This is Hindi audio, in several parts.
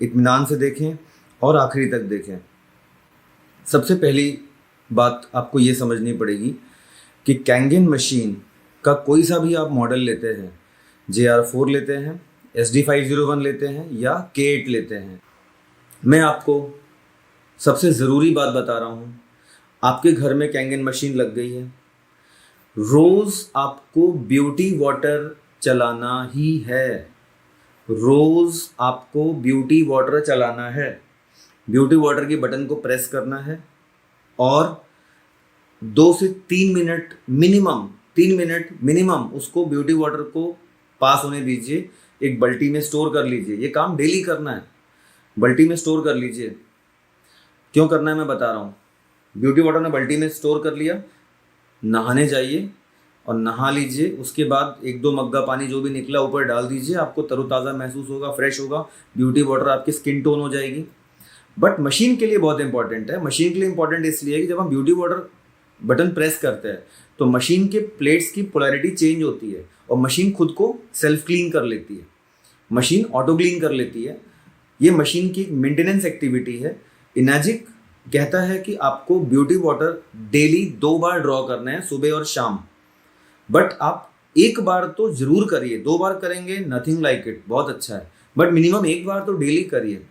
इत्मीनान से देखें और आखिरी तक देखें। सबसे पहली बात आपको ये समझनी पड़ेगी कि कैंगन मशीन का कोई सा भी आप मॉडल लेते हैं, JR4 लेते हैं, SD501 लेते हैं या K8 लेते हैं, मैं आपको सबसे ज़रूरी बात बता रहा हूँ, आपके घर में कैंगन मशीन लग गई है, रोज़ आपको ब्यूटी वाटर चलाना ही है। रोज़ आपको ब्यूटी वाटर चलाना है। ब्यूटी वाटर के बटन को प्रेस करना है और 2 से 3 मिनट मिनिमम, 3 मिनट मिनिमम उसको ब्यूटी वाटर को पास होने दीजिए। एक बाल्टी में स्टोर कर लीजिए। ये काम डेली करना है, बाल्टी में स्टोर कर लीजिए। क्यों करना है मैं बता रहा हूँ। ब्यूटी वाटर ने बाल्टी में स्टोर कर लिया, नहाने जाइए और नहा लीजिए। उसके बाद 1-2 मग्गा पानी जो भी निकला ऊपर डाल दीजिए, आपको तरोताज़ा महसूस होगा, फ्रेश होगा, ब्यूटी वाटर आपकी स्किन टोन हो जाएगी। बट मशीन के लिए बहुत इंपॉर्टेंट है। मशीन के लिए इंपॉर्टेंट इसलिए है कि जब हम ब्यूटी वाटर बटन प्रेस करते हैं तो मशीन के प्लेट्स की पोलैरिटी चेंज होती है और मशीन खुद को सेल्फ क्लीन कर लेती है, मशीन ऑटो क्लीन कर लेती है। ये मशीन की मेंटेनेंस एक्टिविटी है। इनाजिक कहता है कि आपको ब्यूटी वाटर डेली 2 बार ड्रॉ करना है, सुबह और शाम। बट आप 1 बार तो जरूर करिए। 2 बार करेंगे नथिंग लाइक इट, बहुत अच्छा है, बट मिनिमम 1 बार तो डेली करिए।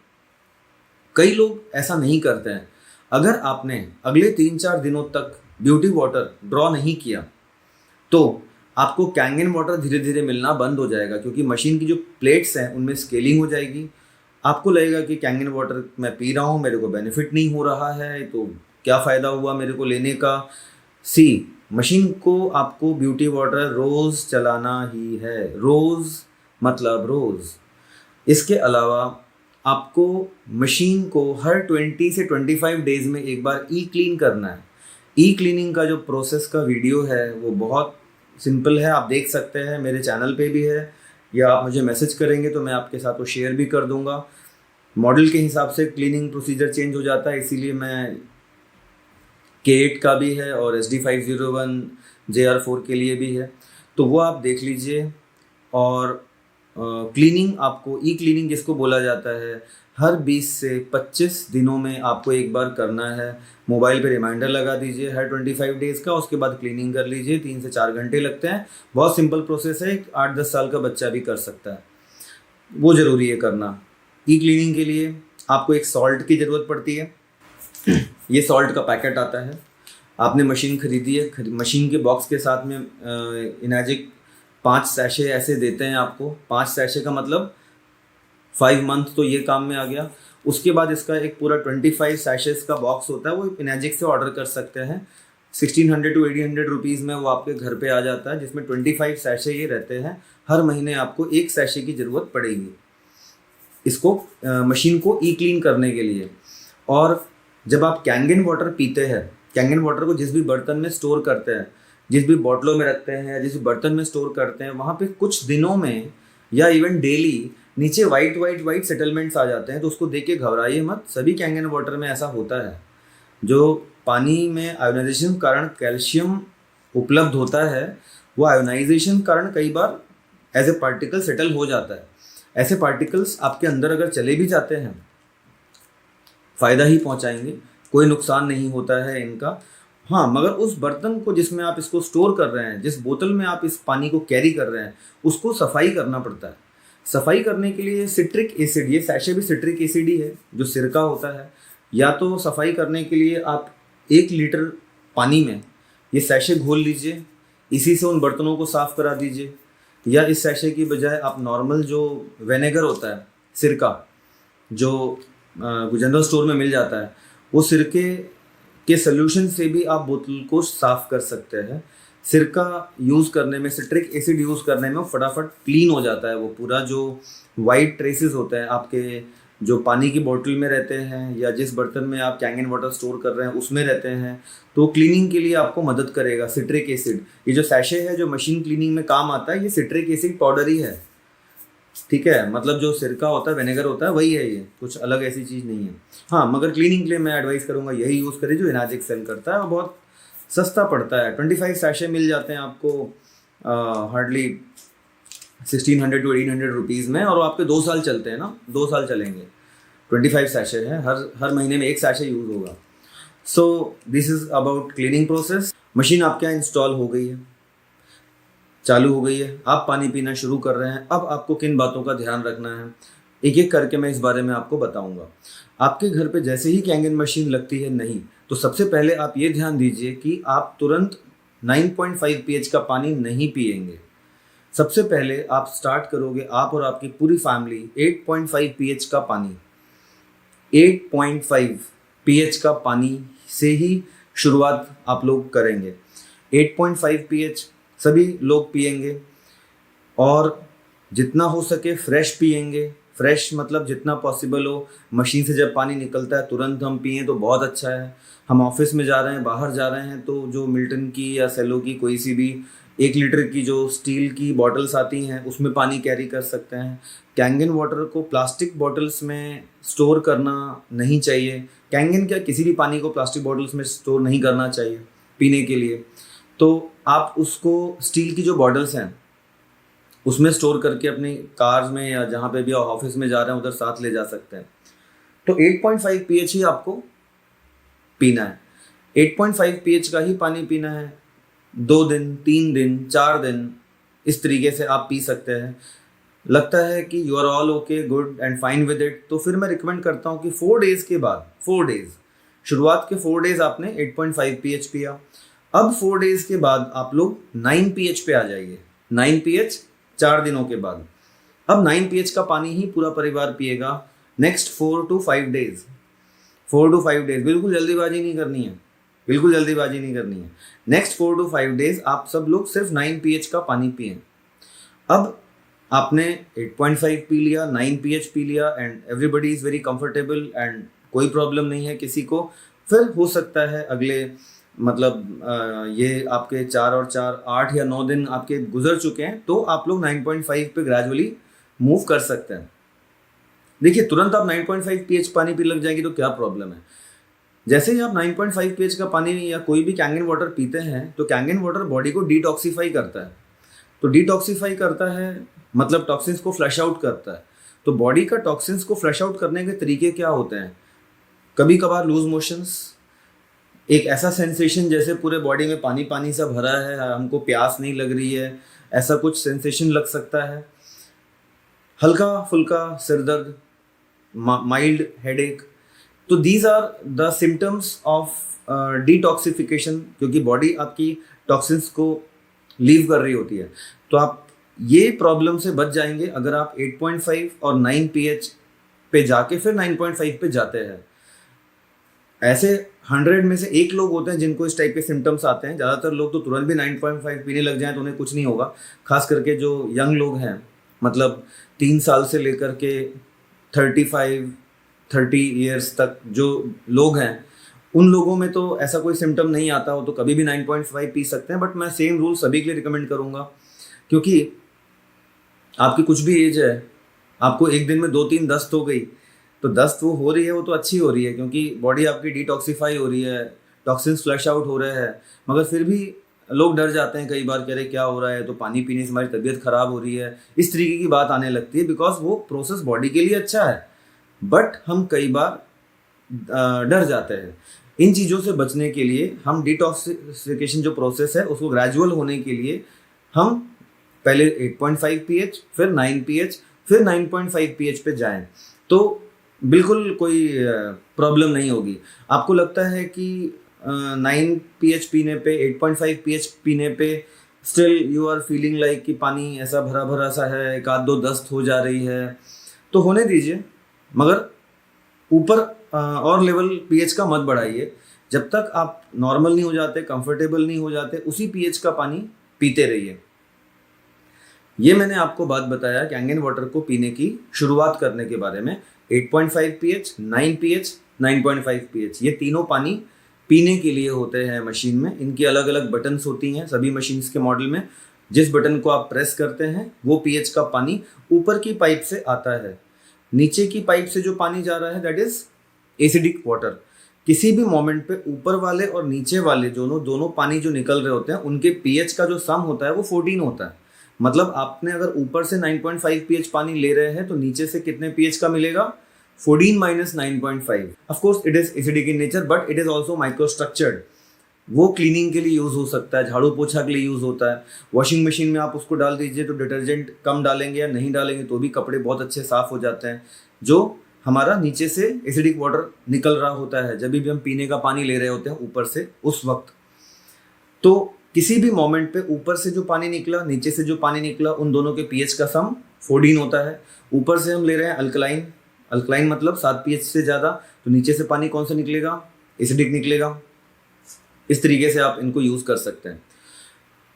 कई लोग ऐसा नहीं करते हैं। अगर आपने अगले 3-4 दिनों तक ब्यूटी वाटर ड्रॉ नहीं किया तो आपको कैंगन वाटर धीरे धीरे मिलना बंद हो जाएगा, क्योंकि मशीन की जो प्लेट्स हैं उनमें स्केलिंग हो जाएगी। आपको लगेगा कि कैंगन वाटर मैं पी रहा हूँ, मेरे को बेनिफिट नहीं हो रहा है, तो क्या फ़ायदा हुआ मेरे को लेने का। मशीन को आपको ब्यूटी वाटर रोज़ चलाना ही है। रोज़ मतलब रोज़। इसके अलावा आपको मशीन को हर 20 से 25 डेज़ में एक बार ई क्लीन करना है। ई क्लीनिंग का जो प्रोसेस का वीडियो है वो बहुत सिंपल है, आप देख सकते हैं, मेरे चैनल पे भी है, या आप मुझे मैसेज करेंगे तो मैं आपके साथ वो शेयर भी कर दूंगा। मॉडल के हिसाब से क्लीनिंग प्रोसीजर चेंज हो जाता है, इसीलिए मैं K8 का भी है और SD501 JR4 के लिए भी है, तो वो आप देख लीजिए। और क्लीनिंग आपको ई क्लीनिंग जिसको बोला जाता है, हर 20 से 25 दिनों में आपको एक बार करना है। मोबाइल पे रिमाइंडर लगा दीजिए हर 25 डेज़ का, उसके बाद क्लीनिंग कर लीजिए। 3 से 4 घंटे लगते हैं, बहुत सिंपल प्रोसेस है, 8-10 साल का बच्चा भी कर सकता है। वो ज़रूरी है करना। ई क्लीनिंग के लिए आपको एक सॉल्ट की ज़रूरत पड़ती है। ये सॉल्ट का पैकेट आता है, आपने मशीन खरीदी है, मशीन के बॉक्स के साथ में इनाजिक 5 सैशे ऐसे देते हैं आपको। 5 सैशे का मतलब 5 मंथ तो ये काम में आ गया। उसके बाद इसका एक पूरा 25 सैशेस का बॉक्स होता है, वो इनाजिक से ऑर्डर कर सकते हैं। 1600 to 1800 रुपीज़ में वो आपके घर पे आ जाता है, जिसमें 25 सैशे ये रहते हैं। हर महीने आपको 1 सैशे की ज़रूरत पड़ेगी इसको मशीन को ई क्लीन करने के लिए। और जब आप कैंगन वाटर पीते हैं, कैंगन वाटर को जिस भी बर्तन में स्टोर करते हैं, जिस भी बॉटलों में रखते हैं, जिस भी बर्तन में स्टोर करते हैं, वहाँ पे कुछ दिनों में या इवन डेली नीचे वाइट सेटलमेंट्स आ जाते हैं। तो उसको देख के घबराइए मत, सभी कैंगन वाटर में ऐसा होता है। जो पानी में आयोनाइजेशन कारण कैल्शियम उपलब्ध होता है, वो आयोनाइजेशन कारण कई बार एज ए पार्टिकल सेटल हो जाता है। ऐसे पार्टिकल्स आपके अंदर अगर चले भी जाते हैं, फ़ायदा ही पहुंचाएंगे, कोई नुकसान नहीं होता है इनका। हाँ, मगर उस बर्तन को जिसमें आप इसको स्टोर कर रहे हैं, जिस बोतल में आप इस पानी को कैरी कर रहे हैं, उसको सफाई करना पड़ता है। सफाई करने के लिए सिट्रिक एसिड, ये सैशे भी सिट्रिक एसिड ही है, जो सिरका होता है। या तो सफाई करने के लिए आप 1 लीटर पानी में ये सैशे घोल लीजिए, इसी से उन बर्तनों को साफ़ करा दीजिए। या इस सैशे की बजाय आप नॉर्मल जो विनेगर होता है, सिरका, जो जनरल स्टोर में मिल जाता है, वो सिरके के सोल्यूशन से भी आप बोतल को साफ़ कर सकते हैं। सिरका यूज़ करने में, सिट्रिक एसिड यूज़ करने में वो फटाफट क्लीन हो जाता है। वो पूरा जो वाइट ट्रेसेस होते हैं आपके जो पानी की बोतल में रहते हैं या जिस बर्तन में आप कैंगन वाटर स्टोर कर रहे हैं उसमें रहते हैं, तो क्लीनिंग के लिए आपको मदद करेगा सिट्रिक एसिड। ये जो सैशे है जो मशीन क्लीनिंग में काम आता है, ये सिट्रिक एसिड पाउडर ही है, ठीक है। मतलब जो सिरका होता है, विनेगर होता है, वही है, ये कुछ अलग ऐसी चीज़ नहीं है। हाँ, मगर क्लीनिंग के लिए मैं एडवाइस करूँगा यही यूज़ करें जो इनाजिक सेल करता है, और बहुत सस्ता पड़ता है। 25 सैशे मिल जाते हैं आपको हार्डली 1600 to 1800 रुपीज़ में, और वो आपके 2 साल चलते हैं ना, 2 साल चलेंगे। 25 सैशे है, हर महीने में एक सैशे यूज़ होगा। So this is about cleaning process. Machine आपके यहाँ इंस्टॉल हो गई है, चालू हो गई है, आप पानी पीना शुरू कर रहे हैं। अब आपको किन बातों का ध्यान रखना है, एक एक करके मैं इस बारे में आपको बताऊंगा। आपके घर पे जैसे ही कैंगन मशीन लगती है नहीं, तो सबसे पहले आप ये ध्यान दीजिए कि आप तुरंत 9.5 pH का पानी नहीं पिएंगे। सबसे पहले आप स्टार्ट करोगे, आप और आपकी पूरी फैमिली 8.5 pH का पानी, 8.5 pH का पानी से ही शुरुआत आप लोग करेंगे। 8.5 pH सभी लोग पिएंगे और जितना हो सके फ्रेश पिएंगे। फ्रेश मतलब जितना पॉसिबल हो, मशीन से जब पानी निकलता है तुरंत हम पिएं तो बहुत अच्छा है। हम ऑफिस में जा रहे हैं, बाहर जा रहे हैं, तो जो मिल्टन की या सेलो की कोई सी भी 1 लीटर की जो स्टील की बॉटल्स आती हैं उसमें पानी कैरी कर सकते हैं। कैंगन वाटर को प्लास्टिक बॉटल्स में स्टोर करना नहीं चाहिए। कैंगन क्या, किसी भी पानी को प्लास्टिक बॉटल्स में स्टोर नहीं करना चाहिए पीने के लिए। तो आप उसको स्टील की जो बॉटल्स हैं उसमें स्टोर करके अपनी कार्स में या जहाँ पे भी ऑफिस में जा रहे हैं उधर साथ ले जा सकते हैं। तो 8.5 pH ही आपको पीना है। 8.5 pH का ही पानी पीना है। 2 दिन, 3 दिन, 4 दिन इस तरीके से आप पी सकते हैं। लगता है कि you are all okay, good and fine with it, तो फिर मैं रिकमेंड करता हूँ कि 4 डेज के बाद, 4 डेज, शुरुआत के 4 डेज आपने 8.5 pH पिया। अब 4 डेज के बाद आप लोग 9 pH पे आ जाइए। 9 pH 4 दिनों के बाद। अब 9 pH का पानी ही पूरा परिवार पिएगा next 4 to 5 days. 4 to 5 days, बिल्कुल जल्दीबाजी नहीं करनी है, बिल्कुल जल्दीबाजी नहीं करनी है। नेक्स्ट 4 to 5 डेज आप सब लोग सिर्फ 9 pH का पानी पिए। अब आपने 8.5 पी लिया, 9 pH पी लिया and everybody is very comfortable and कोई प्रॉब्लम नहीं है किसी को। फिर हो सकता है अगले ये आपके 4 और 4 8 या 9 दिन आपके गुजर चुके हैं तो आप लोग 9.5 पे ग्रेजुअली मूव कर सकते हैं। देखिए, तुरंत आप 9.5 pH पानी पी लग जाएगी तो क्या प्रॉब्लम है। जैसे ही आप 9.5 pH का पानी या कोई भी कैंगन वाटर पीते हैं तो कैंगन वाटर बॉडी को डिटॉक्सीफाई करता है। तो डिटॉक्सीफाई करता है मतलब टॉक्सिन्स को फ्लश आउट करता है। तो बॉडी का टॉक्सिन्स को फ्लश आउट करने के तरीके क्या होते हैं, कभी कभार लूज मोशंस, एक ऐसा सेंसेशन जैसे पूरे बॉडी में पानी पानी सा भरा है, हमको प्यास नहीं लग रही है, ऐसा कुछ सेंसेशन लग सकता है। हल्का फुल्का सिर दर्द, माइल्ड हेडेक, तो these are the symptoms of detoxification, क्योंकि बॉडी आपकी टॉक्सिन्स को लीव कर रही होती है। तो आप ये प्रॉब्लम से बच जाएंगे अगर आप 8.5 और 9 pH पे जाके फिर 9.5 पे जाते हैं। ऐसे 100 में से 1 लोग होते हैं जिनको इस टाइप के सिम्टम्स आते हैं। ज़्यादातर लोग तो तुरंत भी 9.5 पीने लग जाएं तो उन्हें कुछ नहीं होगा। खास करके जो यंग लोग हैं, मतलब 3 साल से लेकर के 30 ईयर्स तक जो लोग हैं, उन लोगों में तो ऐसा कोई सिम्टम नहीं आता हो तो कभी भी 9.5 पी सकते हैं। बट मैं सेम रूल सभी के लिए रिकमेंड करूँगा, क्योंकि आपकी कुछ भी एज है, आपको एक दिन में 2-3 दस्त हो गई तो दस्त वो हो रही है, वो तो अच्छी हो रही है क्योंकि बॉडी आपकी डिटॉक्सीफाई हो रही है, टॉक्सिन्स फ्लश आउट हो रहे हैं। मगर फिर भी लोग डर जाते हैं कई बार, कह रहे क्या हो रहा है, तो पानी पीने से हमारी तबीयत खराब हो रही है, इस तरीके की बात आने लगती है। बिकॉज वो प्रोसेस बॉडी के लिए अच्छा है बट हम कई बार डर जाते हैं। इन चीज़ों से बचने के लिए हम डिटॉक्सिफिकेशन जो प्रोसेस है उसको ग्रेजुअल होने के लिए हम पहले 8.5 pH, फिर 9 pH, फिर 9.5 pH पे जाएं तो बिल्कुल कोई प्रॉब्लम नहीं होगी। आपको लगता है कि 9 pH पीने पे, 8.5 pH पीने पे still you are feeling like कि पानी ऐसा भरा भरा सा है, 1-2 दस्त हो जा रही है, तो होने दीजिए। मगर ऊपर और लेवल pH का मत बढ़ाइए। जब तक आप नॉर्मल नहीं हो जाते, कंफर्टेबल नहीं हो जाते, उसी pH का पानी पीते रहिए। ये मैंने आपको बात बताया कैंगन वाटर को पीने की शुरुआत करने के बारे में। 8.5 pH, 9 pH, 9.5 pH, ये तीनों पानी पीने के लिए होते हैं मशीन में। इनकी अलग अलग बटन्स होती हैं सभी मशीन्स के मॉडल में। जिस बटन को आप प्रेस करते हैं वो pH का पानी ऊपर की पाइप से आता है। नीचे की पाइप से जो पानी जा रहा है दैट इज एसिडिक वाटर। किसी भी मोमेंट पे ऊपर वाले और नीचे वाले दोनों पानी जो निकल रहे होते हैं उनके pH का जो सम होता है वो 14 होता है। मतलब आपने अगर ऊपर से 9.5 pH पानी ले रहे हैं तो नीचे से कितने pH का मिलेगा, 14 minus 9.5. Of course, it is acidic in nature, but it is also microstructured. वो क्लीनिंग के लिए यूज़ हो सकता है, झाड़ू पोछा के लिए यूज़ होता है। वॉशिंग मशीन में आप उसको डाल दीजिए तो डिटर्जेंट कम डालेंगे या नहीं डालेंगे तो भी कपड़े बहुत अच्छे साफ़ हो जाते हैं। जो हमारा नीचे से एसिडिक वाटर निकल रहा होता है जब भी हम पीने का पानी ले रहे होते हैं ऊपर से उस वक्त, तो किसी भी मोमेंट पे ऊपर से जो पानी निकला नीचे से जो पानी निकला उन दोनों के पीएच का सम 14 होता है। ऊपर से हम ले रहे हैं अल्कलाइन, अल्कलाइन मतलब 7 पीएच से ज़्यादा, तो नीचे से पानी कौन सा निकलेगा? एसिडिक निकलेगा। इस तरीके से आप इनको यूज़ कर सकते हैं।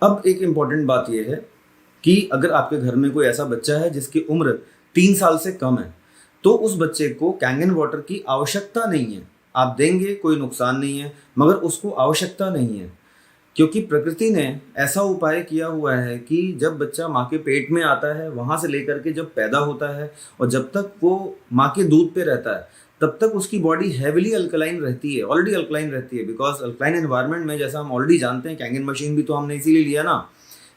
अब एक इम्पॉर्टेंट बात यह है कि अगर आपके घर में कोई ऐसा बच्चा है जिसकी उम्र 3 साल से कम है तो उस बच्चे को कैंगन वाटर की आवश्यकता नहीं है। आप देंगे कोई नुकसान नहीं है, मगर उसको आवश्यकता नहीं है, क्योंकि प्रकृति ने ऐसा उपाय किया हुआ है कि जब बच्चा माँ के पेट में आता है वहाँ से लेकर के जब पैदा होता है और जब तक वो माँ के दूध पे रहता है तब तक उसकी बॉडी हैविली अल्कलाइन रहती है, ऑलरेडी अल्कलाइन रहती है। बिकॉज अल्कलाइन एनवायरनमेंट में जैसा हम ऑलरेडी जानते हैं, कैंगन मशीन भी तो हमने इसीलिए लिया ना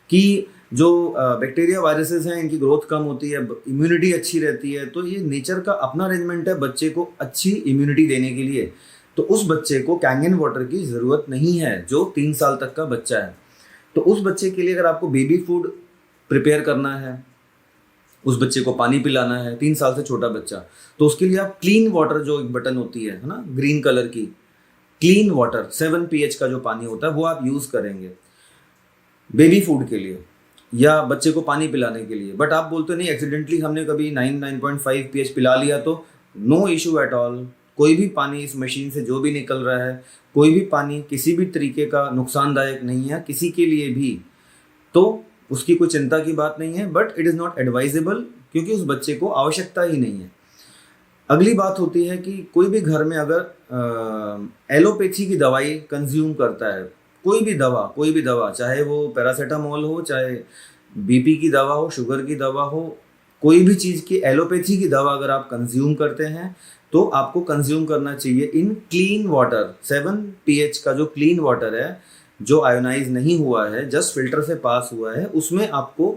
कि जो बैक्टीरिया वायरसेस हैं इनकी ग्रोथ कम होती है, इम्यूनिटी अच्छी रहती है। तो ये नेचर का अपना अरेंजमेंट है बच्चे को अच्छी इम्यूनिटी देने के लिए। तो उस बच्चे को कैंगन वाटर की ज़रूरत नहीं है जो 3 साल तक का बच्चा है। तो उस बच्चे के लिए अगर आपको बेबी फूड प्रिपेयर करना है, उस बच्चे को पानी पिलाना है, 3 साल से छोटा बच्चा, तो उसके लिए आप क्लीन वाटर जो एक बटन होती है ना ग्रीन कलर की, क्लीन वाटर 7 pH का जो पानी होता है वो आप यूज़ करेंगे बेबी फूड के लिए या बच्चे को पानी पिलाने के लिए। बट आप बोलते नहीं एक्सीडेंटली हमने कभी 9.5 pH पिला लिया तो नो इशू एट ऑल। कोई भी पानी इस मशीन से जो भी निकल रहा है, कोई भी पानी किसी भी तरीके का नुकसानदायक नहीं है किसी के लिए भी, तो उसकी कोई चिंता की बात नहीं है। But it is not advisable क्योंकि उस बच्चे को आवश्यकता ही नहीं है। अगली बात होती है कि कोई भी घर में अगर एलोपैथी की दवाई कंज्यूम करता है, कोई भी दवा चाहे वो पैरासीटामोल हो, चाहे बीपी की दवा हो, शुगर की दवा हो, कोई भी चीज़ की एलोपैथी की दवा अगर आप कंज्यूम करते हैं तो आपको कंज्यूम करना चाहिए इन क्लीन वाटर। 7 pH का जो क्लीन वाटर है जो आयोनाइज नहीं हुआ है, जस्ट फिल्टर से पास हुआ है, उसमें आपको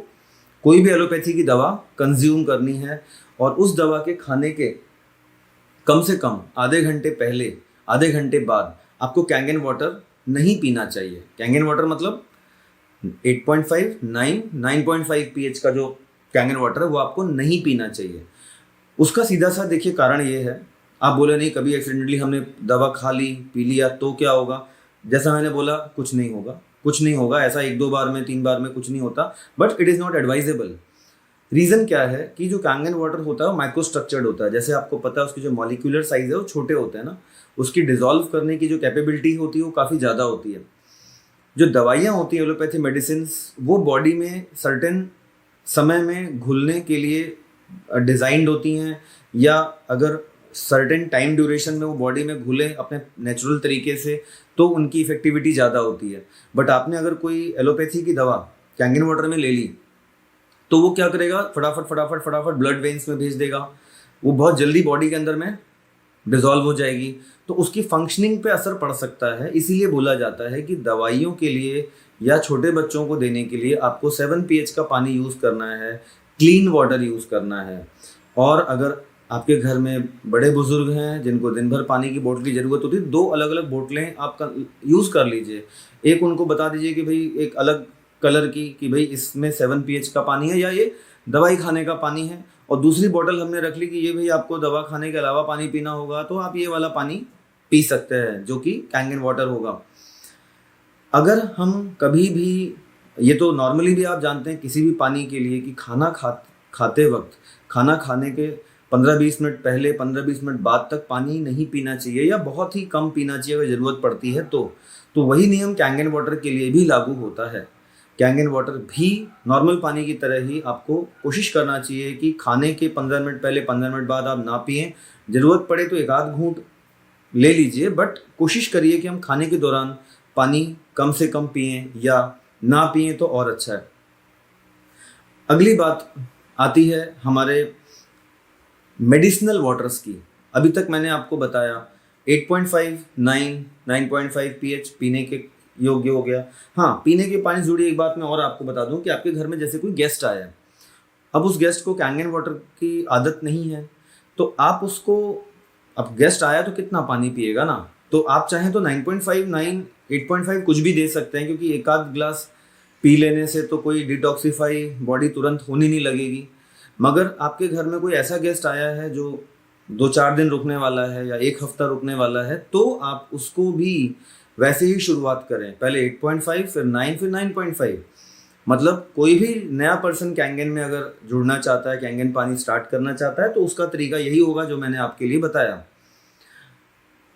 कोई भी एलोपैथी की दवा कंज्यूम करनी है। और उस दवा के खाने के कम से कम आधे घंटे पहले, आधे घंटे बाद आपको कैंगन वाटर नहीं पीना चाहिए। कैंगन वाटर मतलब 8.5, 9.5 pH का जो कैंगन वाटर है वो आपको नहीं पीना चाहिए। उसका सीधा सा देखिए कारण ये है, आप बोले नहीं कभी एक्सीडेंटली हमने दवा खा ली, पी लिया तो क्या होगा? जैसा मैंने बोला कुछ नहीं होगा, ऐसा 1-2 बार में 3 बार में कुछ नहीं होता। But it is not advisable. Reason क्या है कि जो कैंगन वाटर होता है वो माइक्रोस्ट्रक्चर्ड होता है। जैसे आपको पता है उसकी जो मॉलिक्यूलर साइज है वो छोटे होते हैं ना, उसकी डिजॉल्व करने की जो कैपेबिलिटी होती है वो काफ़ी ज़्यादा होती है। जो दवाइयाँ होती हैं एलोपैथी मेडिसिन, वो बॉडी में सर्टेन समय में घुलने के लिए डिज़ाइंड होती हैं, या अगर सर्टेन टाइम ड्यूरेशन में वो बॉडी में घुले अपने नेचुरल तरीके से तो उनकी इफेक्टिविटी ज़्यादा होती है। बट आपने अगर कोई एलोपैथी की दवा कैंगन वाटर में ले ली तो वो क्या करेगा, फटाफट ब्लड वेन्स में भेज देगा, वो बहुत जल्दी बॉडी के अंदर में डिजॉल्व हो जाएगी, तो उसकी फंक्शनिंग पे असर पड़ सकता है। इसीलिए बोला जाता है कि दवाइयों के लिए या छोटे बच्चों को देने के लिए आपको 7 pH का पानी यूज़ करना है, क्लीन वाटर यूज़ करना है। और अगर आपके घर में बड़े बुजुर्ग हैं जिनको दिन भर पानी की बोतल की ज़रूरत होती है, 2 अलग अलग बोतलें आप यूज़ कर लीजिए। एक उनको बता दीजिए कि भाई एक अलग कलर की कि भाई इसमें 7 pH का पानी है या ये दवाई खाने का पानी है, और दूसरी बोतल हमने रख ली कि ये भाई आपको दवा खाने के अलावा पानी पीना होगा तो आप ये वाला पानी पी सकते हैं जो कि कैंगन वाटर होगा। अगर हम कभी भी, ये तो नॉर्मली भी आप जानते हैं किसी भी पानी के लिए कि खाते वक्त, खाना खाने के 15-20 मिनट पहले, 15-20 मिनट बाद तक पानी नहीं पीना चाहिए या बहुत ही कम पीना चाहिए अगर ज़रूरत पड़ती है तो वही नियम कैंगन वाटर के लिए भी लागू होता है। कैंगन वाटर भी नॉर्मल पानी की तरह ही आपको कोशिश करना चाहिए कि खाने के 15 मिनट पहले, 15 मिनट बाद आप ना पिएं। ज़रूरत पड़े तो एक आध घूंट ले लीजिए, बट कोशिश करिए कि हम खाने के दौरान पानी कम से कम पिएं, या ना पिएं तो और अच्छा है। अगली बात आती है हमारे मेडिसिनल वाटर्स की। अभी तक मैंने आपको बताया 8.5, 9.5 pH पीने के योग्य हो गया। हाँ, पीने के पानी से जुड़ी एक बात मैं और आपको बता दूं कि आपके घर में जैसे कोई गेस्ट आया है, अब उस गेस्ट को कैंगन वाटर की आदत नहीं है, तो आप उसको, अब गेस्ट आया तो कितना पानी पिएगा ना, तो आप चाहें तो 9.5, 9, 8.5 कुछ भी दे सकते हैं, क्योंकि एक आध ग्लास पी लेने से तो कोई डिटॉक्सिफाई बॉडी तुरंत होने नहीं लगेगी। मगर आपके घर में कोई ऐसा गेस्ट आया है जो 2-4 दिन रुकने वाला है या 1 हफ्ता रुकने वाला है, तो आप उसको भी वैसे ही शुरुआत करें, पहले 8.5 फिर 9 फिर 9.5। मतलब कोई भी नया पर्सन कैंगन में अगर जुड़ना चाहता है, कैंगन पानी स्टार्ट करना चाहता है, तो उसका तरीका यही होगा जो मैंने आपके लिए बताया।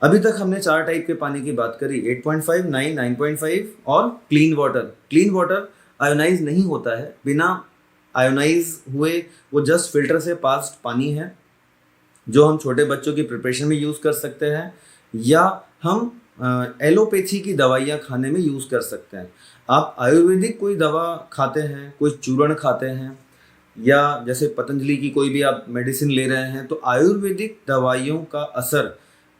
अभी तक हमने 4 टाइप के पानी की बात करी, 8.5, 9, 9.5 और clean water. Clean water ionize नहीं होता है, बिना आयोनाइज हुए वो जस्ट फिल्टर से पास्ड पानी है, जो हम छोटे बच्चों की प्रिपरेशन में यूज़ कर सकते हैं, या हम एलोपैथी की दवाइयाँ खाने में यूज़ कर सकते हैं। आप आयुर्वेदिक कोई दवा खाते हैं, कोई चूर्ण खाते हैं, या जैसे पतंजलि की कोई भी आप मेडिसिन ले रहे हैं, तो आयुर्वेदिक दवाइयों का असर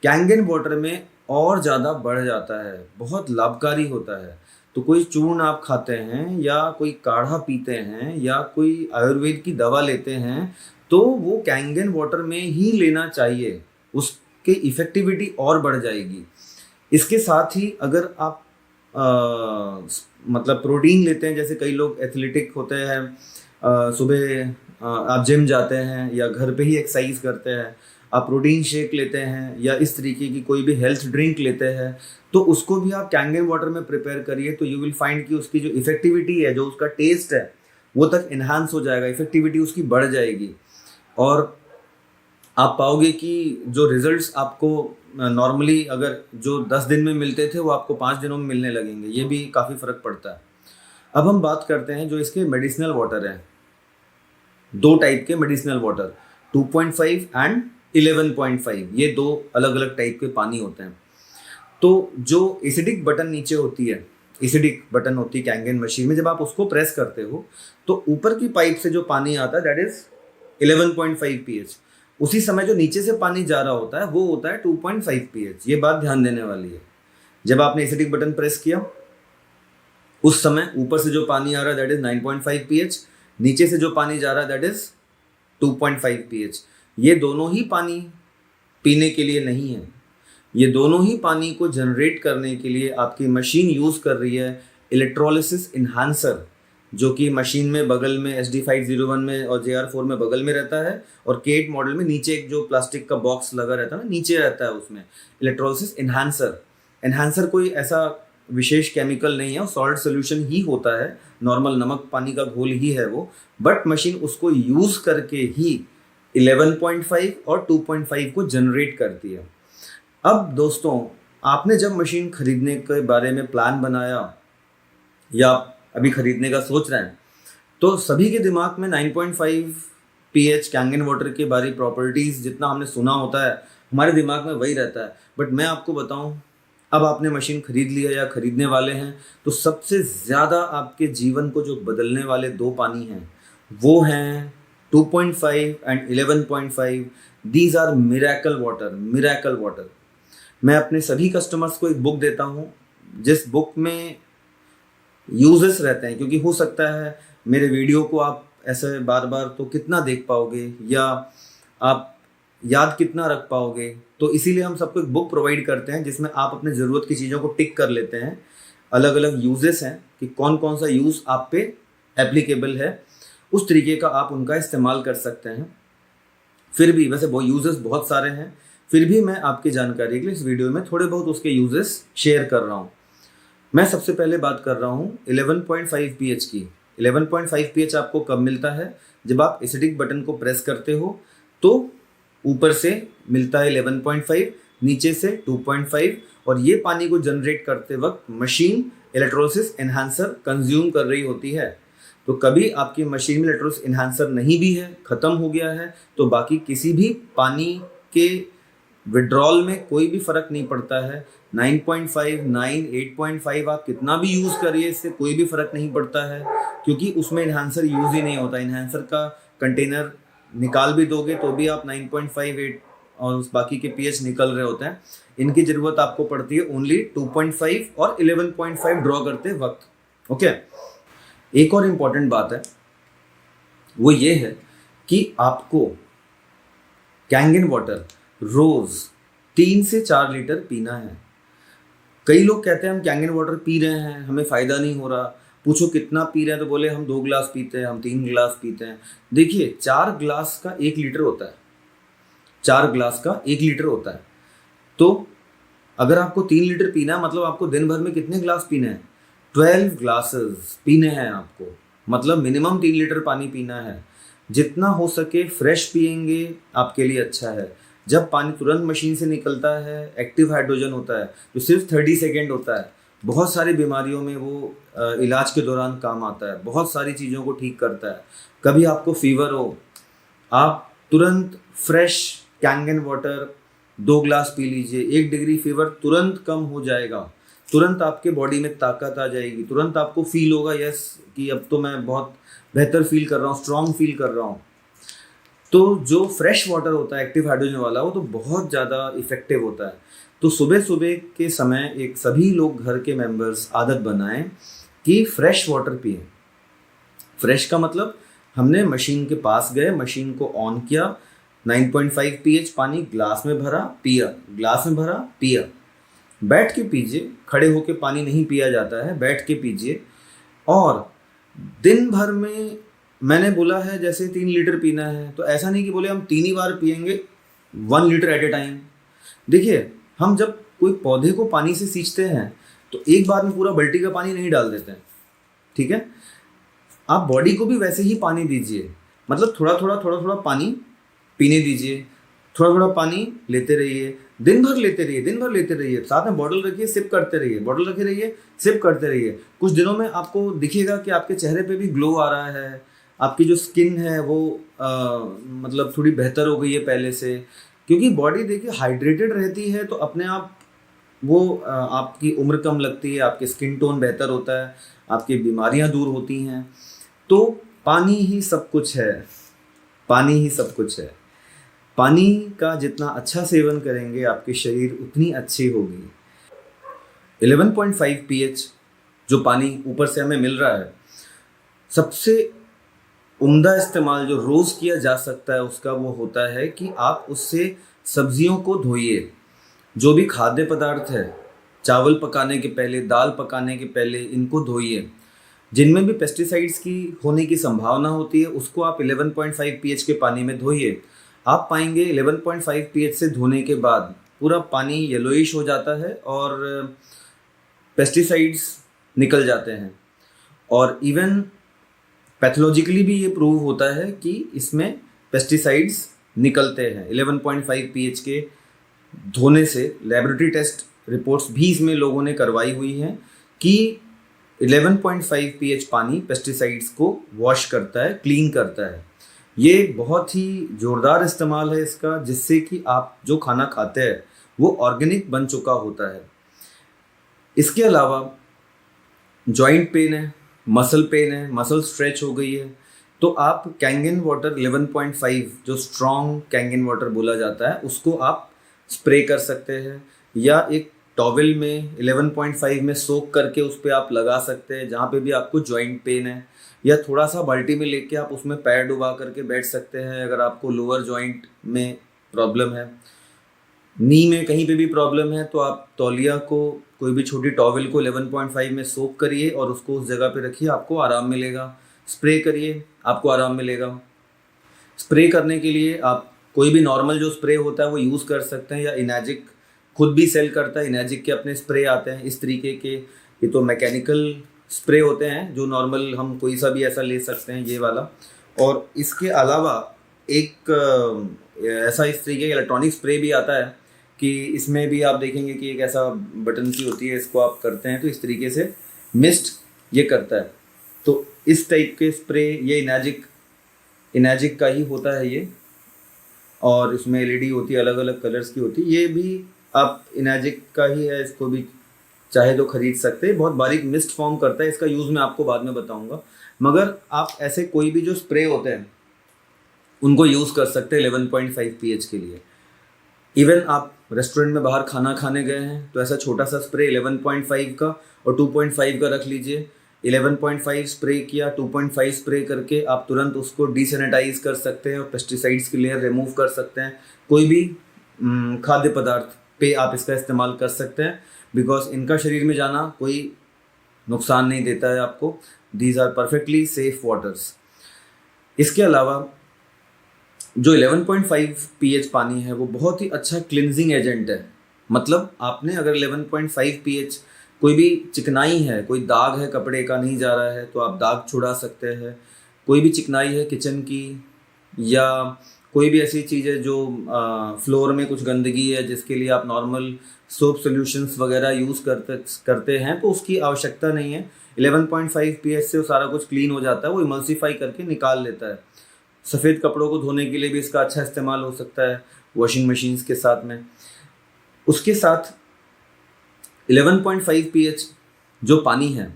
कैंगन वाटर में और ज़्यादा बढ़ जाता है, बहुत लाभकारी होता है। तो कोई चूर्ण आप खाते हैं या कोई काढ़ा पीते हैं या कोई आयुर्वेद की दवा लेते हैं, तो वो कैंगन वाटर में ही लेना चाहिए, उसकी इफ़ेक्टिविटी और बढ़ जाएगी। इसके साथ ही अगर आप मतलब प्रोटीन लेते हैं, जैसे कई लोग एथलेटिक होते हैं, सुबह आप जिम जाते हैं या घर पे ही एक्सरसाइज करते हैं, आप प्रोटीन शेक लेते हैं या इस तरीके की कोई भी हेल्थ ड्रिंक लेते हैं, तो उसको भी आप कैंगन वाटर में प्रिपेयर करिए, तो यू विल फाइंड कि उसकी जो इफ़ेक्टिविटी है, जो उसका टेस्ट है, वो तक इन्हांस हो जाएगा, इफ़ेक्टिविटी उसकी बढ़ जाएगी, और आप पाओगे कि जो रिजल्ट्स आपको नॉर्मली अगर जो 10 दिन में मिलते थे, वो आपको 5 दिनों में मिलने लगेंगे। ये भी काफ़ी फ़र्क पड़ता है। अब हम बात करते हैं जो इसके मेडिसिनल वाटर हैं। 2 टाइप के मेडिसिनल वाटर, 2.5 एंड 11.5, ये 2 अलग अलग टाइप के पानी होते हैं। तो जो एसिडिक बटन नीचे होती है, एसिडिक बटन होती है कैंगन मशीन में, जब आप उसको प्रेस करते हो तो ऊपर की पाइप से जो पानी आता है दैट इज 11.5 pH। उसी समय जो नीचे से पानी जा रहा होता है वो होता है 2.5 pH। ये बात ध्यान देने वाली है। जब आपने एसिडिक बटन प्रेस किया, उस समय ऊपर से जो पानी आ रहा है दैट इज 9.5 pH, नीचे से जो पानी जा रहा है दैट इज 2.5 pH। ये दोनों ही पानी पीने के लिए नहीं है, ये दोनों ही पानी को जनरेट करने के लिए आपकी मशीन यूज़ कर रही है इलेक्ट्रोलिसिस इन्हांसर, जो कि मशीन में बगल में SD501 में और JR4 में बगल में रहता है, और K8 मॉडल में नीचे एक जो प्लास्टिक का बॉक्स लगा रहता है ना, नीचे रहता है उसमें इलेक्ट्रोलिसिस इन्हांसर। इन्हांसर कोई ऐसा विशेष केमिकल नहीं है, सॉल्ट सोल्यूशन ही होता है, नॉर्मल नमक पानी का घोल ही है वो, बट मशीन उसको यूज़ करके ही 11.5 और 2.5 को जनरेट करती है। अब दोस्तों, आपने जब मशीन खरीदने के बारे में प्लान बनाया या अभी खरीदने का सोच रहे हैं, तो सभी के दिमाग में 9.5 pH कैंगन वाटर के बारे प्रॉपर्टीज़ जितना हमने सुना होता है, हमारे दिमाग में वही रहता है। बट मैं आपको बताऊं, अब आपने मशीन खरीद लिया या खरीदने वाले हैं, तो सबसे ज़्यादा आपके जीवन को जो बदलने वाले 2 पानी हैं वो हैं 2.5 and 11.5। These are miracle water, miracle water. मैं अपने सभी कस्टमर्स को एक बुक देता हूँ, जिस बुक में यूजेस रहते हैं, क्योंकि हो सकता है मेरे वीडियो को आप ऐसे बार बार तो कितना देख पाओगे या आप याद कितना रख पाओगे, तो इसीलिए हम सबको एक बुक प्रोवाइड करते हैं जिसमें आप अपने ज़रूरत की चीज़ों को टिक कर लेते हैं। अलग अलग यूजेस हैं कि कौन कौन सा यूज़ आप पे एप्लीकेबल है, उस तरीके का आप उनका इस्तेमाल कर सकते हैं। फिर भी वैसे वो यूजेस बहुत सारे हैं, फिर भी मैं आपकी जानकारी के लिए इस वीडियो में थोड़े बहुत उसके यूजेस शेयर कर रहा हूँ। मैं सबसे पहले बात कर रहा हूँ 11.5 pH की। 11.5 pH आपको कब मिलता है? जब आप एसिडिक बटन को प्रेस करते हो तो ऊपर से मिलता है 11.5, नीचे से 2.5, और ये पानी को जनरेट करते वक्त मशीन इलेक्ट्रोलिसिस एनहांसर कंज्यूम कर रही होती है। तो कभी आपकी मशीन में इलेक्ट्रोलिसिस एनहांसर नहीं भी है, ख़त्म हो गया है, तो बाकी किसी भी पानी के विड्रॉल में कोई भी फ़र्क नहीं पड़ता है। 9.5, 9, 8.5 आप कितना भी यूज़ करिए, इससे कोई भी फ़र्क नहीं पड़ता है, क्योंकि उसमें इन्हांसर यूज़ ही नहीं होता। इन्हांसर का कंटेनर निकाल भी दोगे तो भी आप 9.5, 8 और उस बाकी के pH निकल रहे होते हैं। इनकी ज़रूरत आपको पड़ती है ओनली 2.5 और 11.5 ड्रॉ करते वक्त। ओके, एक और इम्पॉर्टेंट बात है, वो ये है कि आपको कैंगन वाटर रोज 3 से 4 लीटर पीना है। कई लोग कहते हैं हम कैंगन वाटर पी रहे हैं, हमें फ़ायदा नहीं हो रहा। पूछो कितना पी रहे हैं तो बोले हम 2 गिलास पीते हैं, हम 3 गिलास पीते हैं। देखिए 4 गिलास का 1 लीटर होता है, 4 गिलास का 1 लीटर होता है। तो अगर आपको 3 लीटर पीना है मतलब आपको दिन भर में कितने गिलास पीने हैं? 12 ग्लासेस पीने हैं आपको, मतलब मिनिमम 3 लीटर पानी पीना है। जितना हो सके फ्रेश पिएंगे आपके लिए अच्छा है। जब पानी तुरंत मशीन से निकलता है, एक्टिव हाइड्रोजन होता है जो सिर्फ 30 सेकेंड होता है, बहुत सारी बीमारियों में वो इलाज के दौरान काम आता है, बहुत सारी चीज़ों को ठीक करता है। कभी आपको फीवर हो, आप तुरंत फ्रेश कैंगन वाटर 2 गिलास पी लीजिए, 1 डिग्री फीवर तुरंत कम हो जाएगा, तुरंत आपके बॉडी में ताकत आ जाएगी, तुरंत आपको फील होगा यस कि अब तो मैं बहुत बेहतर फील कर रहा हूँ, स्ट्रॉन्ग फील कर रहा हूँ। तो जो फ्रेश वाटर होता है एक्टिव हाइड्रोजन वाला, वो तो बहुत ज़्यादा इफ़ेक्टिव होता है। तो सुबह सुबह के समय एक सभी लोग घर के मेंबर्स आदत बनाएं कि फ्रेश वाटर पिएं। फ्रेश का मतलब हमने मशीन के पास गए, मशीन को ऑन किया, 9.5 pH पानी ग्लास में भरा, पिया, ग्लास में भरा, पिया। बैठ के पीजिए, खड़े होके पानी नहीं पिया जाता है, बैठ के पीजिए। और दिन भर में मैंने बोला है जैसे 3 लीटर पीना है, तो ऐसा नहीं कि बोले हम 3 ही बार पिएंगे 1 लीटर एट ए टाइम। देखिए हम जब कोई पौधे को पानी से सींचते हैं तो एक बार में पूरा बाल्टी का पानी नहीं डाल देते हैं, ठीक है? आप बॉडी को भी वैसे ही पानी दीजिए, मतलब थोड़ा थोड़ा पानी पीने दीजिए, थोड़ा थोड़ा पानी लेते रहिए, दिन भर लेते रहिए, दिन भर लेते रहिए। साथ में बॉटल रखिए, सिप करते रहिए, बॉटल रखे रहिए, सिप करते रहिए। कुछ दिनों में आपको दिखेगा कि आपके चेहरे पे भी ग्लो आ रहा है, आपकी जो स्किन है वो मतलब थोड़ी बेहतर हो गई है पहले से। क्योंकि बॉडी देखिए हाइड्रेटेड रहती है तो अपने आप वो आपकी उम्र कम लगती है, आपकी स्किन टोन बेहतर होता है, आपकी बीमारियां दूर होती हैं। तो पानी ही सब कुछ है, पानी ही सब कुछ है। पानी का जितना अच्छा सेवन करेंगे आपके शरीर उतनी अच्छी होगी। 11.5 pH जो पानी ऊपर से हमें मिल रहा है, सबसे उम्दा इस्तेमाल जो रोज़ किया जा सकता है उसका वो होता है कि आप उससे सब्जियों को धोइए। जो भी खाद्य पदार्थ है, चावल पकाने के पहले, दाल पकाने के पहले इनको धोइए। जिनमें भी पेस्टिसाइड्स की होने की संभावना होती है उसको आप 11.5 pH के पानी में धोइए। आप पाएंगे 11.5 pH से धोने के बाद पूरा पानी येलोइश हो जाता है और पेस्टिसाइड्स निकल जाते हैं। और इवन पैथोलॉजिकली भी ये प्रूव होता है कि इसमें पेस्टिसाइड्स निकलते हैं 11.5 pH के धोने से। लेबोरेटरी टेस्ट रिपोर्ट्स भी इसमें लोगों ने करवाई हुई हैं कि 11.5 pH पानी पेस्टिसाइड्स को वॉश करता है, क्लीन करता है। ये बहुत ही ज़ोरदार इस्तेमाल है इसका, जिससे कि आप जो खाना खाते हैं वो ऑर्गेनिक बन चुका होता है। इसके अलावा जॉइंट पेन है, मसल पेन है, मसल स्ट्रेच हो गई है, तो आप कैंगन वाटर 11.5 जो स्ट्रॉन्ग कैंगन वाटर बोला जाता है उसको आप स्प्रे कर सकते हैं, या एक टॉवल में 11.5 में सोक करके उस पर आप लगा सकते हैं जहाँ पे भी आपको जॉइंट पेन है। या थोड़ा सा बाल्टी में लेके आप उसमें पैर डुबा करके बैठ सकते हैं अगर आपको लोअर जॉइंट में प्रॉब्लम है। नी में कहीं पे भी प्रॉब्लम है तो आप तौलिया को, कोई भी छोटी टॉवल को 11.5 में सोक करिए और उसको उस जगह पे रखिए, आपको आराम मिलेगा। स्प्रे करिए, आपको आराम मिलेगा। स्प्रे करने के लिए आप कोई भी नॉर्मल जो स्प्रे होता है वो यूज़ कर सकते हैं, या इनैजिक खुद भी सेल करता है, इनैजिक के अपने स्प्रे आते हैं इस तरीके के। ये तो मैकेनिकल स्प्रे होते हैं जो नॉर्मल हम कोई सा भी ऐसा ले सकते हैं, ये वाला। और इसके अलावा एक ऐसा इस तरीके का इलेक्ट्रॉनिक स्प्रे भी आता है कि इसमें भी आप देखेंगे कि एक ऐसा बटन सी होती है, इसको आप करते हैं तो इस तरीके से मिस्ट ये करता है। तो इस टाइप के स्प्रे ये इनैजिक का ही होता है ये, और इसमें एलईडी होती है, अलग अलग कलर्स की होती है। ये भी आप इनैजिक का ही है, इसको भी चाहे तो खरीद सकते हैं। बहुत बारीक मिस्ट फॉर्म करता है, इसका यूज़ मैं आपको बाद में बताऊंगा। मगर आप ऐसे कोई भी जो स्प्रे होते हैं उनको यूज़ कर सकते हैं 11.5 pH के लिए। इवन आप रेस्टोरेंट में बाहर खाना खाने गए हैं तो ऐसा छोटा सा स्प्रे 11.5 का और 2.5 का रख लीजिए। 11.5 स्प्रे किया, 2.5 स्प्रे करके आप तुरंत उसको डिसैनिटाइज कर सकते हैं और पेस्टिसाइड्स की लेयर रिमूव कर सकते हैं। कोई भी खाद्य पदार्थ पे आप इसका इस्तेमाल कर सकते हैं, बिकॉज इनका शरीर में जाना कोई नुकसान नहीं देता है आपको। These are perfectly safe waters. इसके अलावा जो 11.5 pH पानी है वो बहुत ही अच्छा क्लिनजिंग एजेंट है। मतलब आपने अगर 11.5 pH कोई भी चिकनाई है, कोई दाग है कपड़े का नहीं जा रहा है, तो आप दाग छुड़ा सकते हैं। कोई भी चिकनाई है किचन की, या कोई भी ऐसी चीज़ है जो फ्लोर में कुछ गंदगी है जिसके लिए आप नॉर्मल सोप सॉल्यूशंस वगैरह यूज़ करते हैं, तो उसकी आवश्यकता नहीं है। 11.5 pH से वो सारा कुछ क्लीन हो जाता है, वो इमल्सिफाई करके निकाल लेता है। सफ़ेद कपड़ों को धोने के लिए भी इसका अच्छा इस्तेमाल हो सकता है वॉशिंग मशीन्स के साथ में। उसके साथ 11.5 pH जो पानी है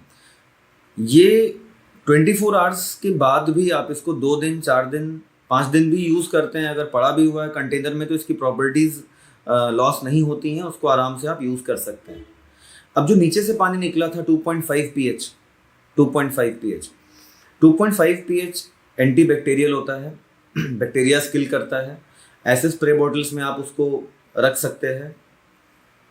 ये 24 आवर्स के बाद भी आप इसको 2 दिन 4 दिन 5 दिन भी यूज़ करते हैं, अगर पड़ा भी हुआ है कंटेनर में, तो इसकी प्रॉपर्टीज़ लॉस नहीं होती हैं, उसको आराम से आप यूज़ कर सकते हैं। अब जो नीचे से पानी निकला था 2.5 pH 2.5 pH एंटीबैक्टीरियल होता है, बैक्टीरिया किल करता है। ऐसे स्प्रे बॉटल्स में आप उसको रख सकते हैं,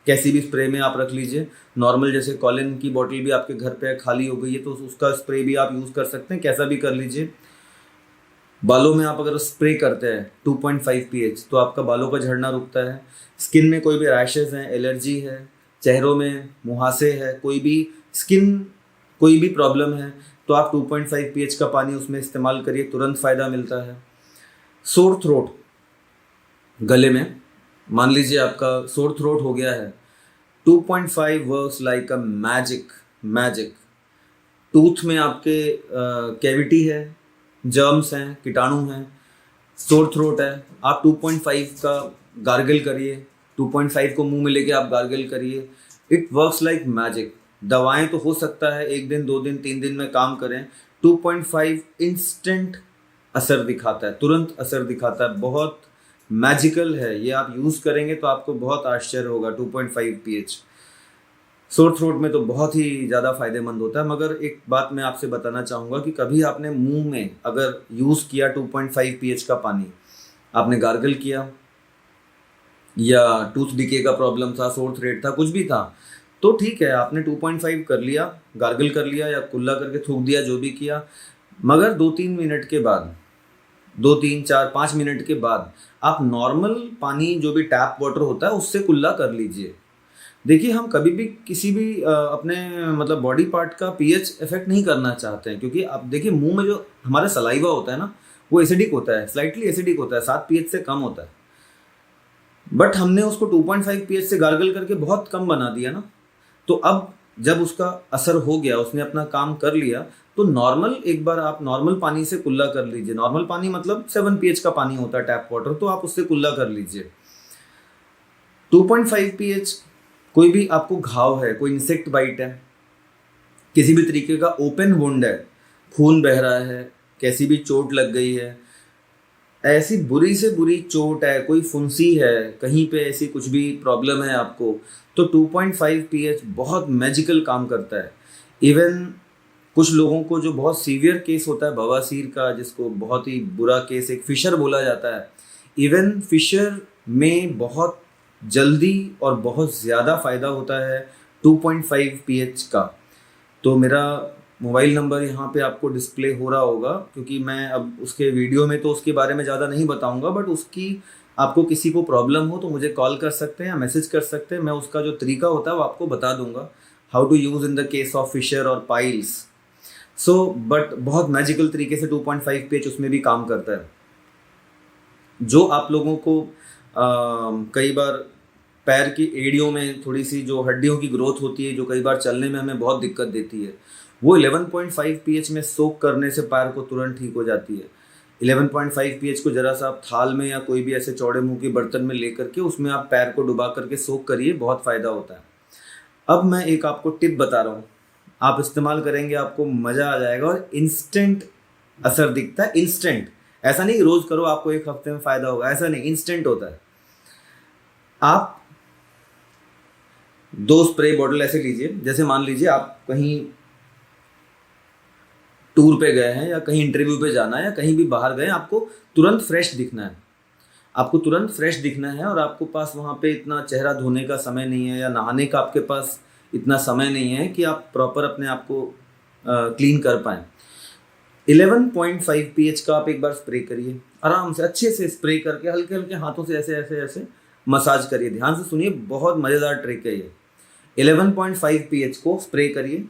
कैसी भी स्प्रे में आप रख लीजिए। नॉर्मल जैसे कॉलिन की बॉटल भी आपके घर पे खाली हो गई है तो उसका स्प्रे भी आप यूज़ कर सकते हैं, कैसा भी कर लीजिए। बालों में आप अगर स्प्रे करते हैं 2.5 pH तो आपका बालों का झड़ना रुकता है। स्किन में कोई भी रैशेज हैं, एलर्जी है, चेहरों में मुहासे है, कोई भी स्किन कोई भी प्रॉब्लम है, तो आप 2.5 pH का पानी उसमें इस्तेमाल करिए, तुरंत फ़ायदा मिलता है। सोर थ्रोट, गले में मान लीजिए आपका सोर थ्रोट हो गया है, 2.5 works like a magic. Tooth में आपके कैविटी है, जर्म्स हैं, कीटाणु हैं, सोर थ्रोट है, आप 2.5 का गार्गल करिए, 2.5 को मुंह में लेके आप गार्गल करिए। It works like magic. दवाएं तो हो सकता है 1 दिन 2 दिन 3 दिन में काम करें, 2.5 इंस्टेंट असर दिखाता है, तुरंत असर दिखाता है, बहुत मैजिकल है ये। आप यूज़ करेंगे तो आपको बहुत आश्चर्य होगा। 2.5 pH सोर थ्रोट में तो बहुत ही ज़्यादा फायदेमंद होता है। मगर एक बात मैं आपसे बताना चाहूँगा कि कभी आपने मुंह में अगर यूज़ किया 2.5 pH का पानी, आपने गार्गल किया या टूथ डिके का प्रॉब्लम था, सोर थ्रोट था, कुछ भी था, तो ठीक है, आपने 2.5 कर लिया, गार्गल कर लिया या कुल्ला करके थूक दिया, जो भी किया। मगर 2-3 मिनट के बाद, 2-3-4-5 मिनट के बाद आप नॉर्मल पानी जो भी टैप वाटर होता है उससे कुल्ला कर लीजिए। देखिए, हम कभी भी किसी भी अपने मतलब बॉडी पार्ट का पीएच इफेक्ट नहीं करना चाहते हैं, क्योंकि आप देखिए मुंह में जो हमारा सलाइवा होता है ना, वो एसिडिक होता है, स्लाइटली एसिडिक होता है, 7 pH से कम होता है। बट हमने उसको 2.5 pH से गार्गल करके बहुत कम बना दिया ना, तो अब जब उसका असर हो गया, उसने अपना काम कर लिया, तो नॉर्मल एक बार आप नॉर्मल पानी से कुल्ला कर लीजिए। नॉर्मल पानी मतलब 7 pH का पानी होता है, टैप वाटर, तो आप उससे कुल्ला कर लीजिए। 2.5 pH कोई भी आपको घाव है, कोई इंसेक्ट बाइट है, किसी भी तरीके का ओपन वुंड है, खून बह रहा है, कैसी भी चोट लग गई है, ऐसी बुरी से बुरी चोट है, कोई फुंसी है, कहीं पे ऐसी कुछ भी प्रॉब्लम है आपको, तो 2.5 pH बहुत मैजिकल काम करता है। इवन कुछ लोगों को जो बहुत सीवियर केस होता है बवासीर का, जिसको बहुत ही बुरा केस, एक फिशर बोला जाता है, इवन फिशर में बहुत जल्दी और बहुत ज़्यादा फ़ायदा होता है 2.5 pH का। तो मेरा मोबाइल नंबर यहाँ पे आपको डिस्प्ले हो रहा होगा, क्योंकि मैं अब उसके वीडियो में तो उसके बारे में ज़्यादा नहीं बताऊँगा, बट उसकी आपको किसी को प्रॉब्लम हो तो मुझे कॉल कर सकते हैं या मैसेज कर सकते हैं। मैं उसका जो तरीका होता है वो आपको बता दूंगा, how to use in the case of fissure और पाइल्स। सो बट बहुत मैजिकल तरीके से 2.5 pH उसमें भी काम करता है। जो आप लोगों को कई बार पैर की एड़ियों में थोड़ी सी जो हड्डियों की ग्रोथ होती है, जो कई बार चलने में हमें बहुत दिक्कत देती है, वो 11.5 pH में सोक करने से पैर को तुरंत ठीक हो जाती है। 11.5 pH को जरा सा आप थाल में या कोई भी ऐसे चौड़े मुंह के बर्तन में लेकर के उसमें आप पैर को डुबा करके सोक करिए, बहुत फ़ायदा होता है। अब मैं एक आपको टिप बता रहा हूँ, आप इस्तेमाल करेंगे, आपको मज़ा आ जाएगा और इंस्टेंट असर दिखता है। इंस्टेंट, ऐसा नहीं रोज़ करो आपको 1 हफ्ते में फ़ायदा होगा, ऐसा नहीं, इंस्टेंट होता है। आप 2 स्प्रे बॉटल ऐसे लीजिए, जैसे मान लीजिए आप कहीं टूर पे गए हैं या कहीं इंटरव्यू पे जाना है या कहीं भी बाहर गए, आपको तुरंत फ्रेश दिखना है, आपको तुरंत फ्रेश दिखना है, और आपको पास वहाँ पे इतना चेहरा धोने का समय नहीं है या नहाने का आपके पास इतना समय नहीं है कि आप प्रॉपर अपने आप को क्लीन कर पाएँ। 11.5 pH का आप एक बार स्प्रे करिए, आराम से अच्छे से स्प्रे करके हल्के हल्के हाथों से ऐसे ऐसे ऐसे मसाज करिए। ध्यान से सुनिए, बहुत मज़ेदार ट्रिक है ये। 11.5 pH को स्प्रे करिए,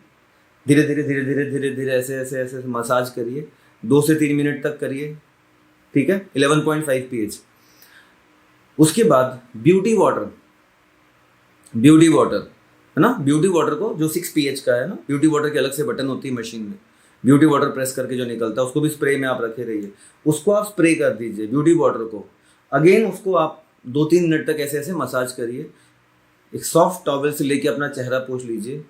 धीरे धीरे धीरे धीरे धीरे धीरे ऐसे ऐसे ऐसे मसाज करिए, 2 से 3 मिनट तक करिए, ठीक है। 11.5 pH। उसके बाद ब्यूटी वाटर है ना, ब्यूटी वाटर को जो 6 pH का है ना, ब्यूटी वाटर की अलग से बटन होती है मशीन में, ब्यूटी वाटर प्रेस करके जो निकलता है उसको भी स्प्रे में आप रखे रहिए, उसको आप स्प्रे कर दीजिए ब्यूटी वाटर को। अगेन उसको आप 2-3 मिनट तक ऐसे ऐसे मसाज करिए, एक सॉफ्ट टॉवल से लेके अपना चेहरा पोंछ लीजिए।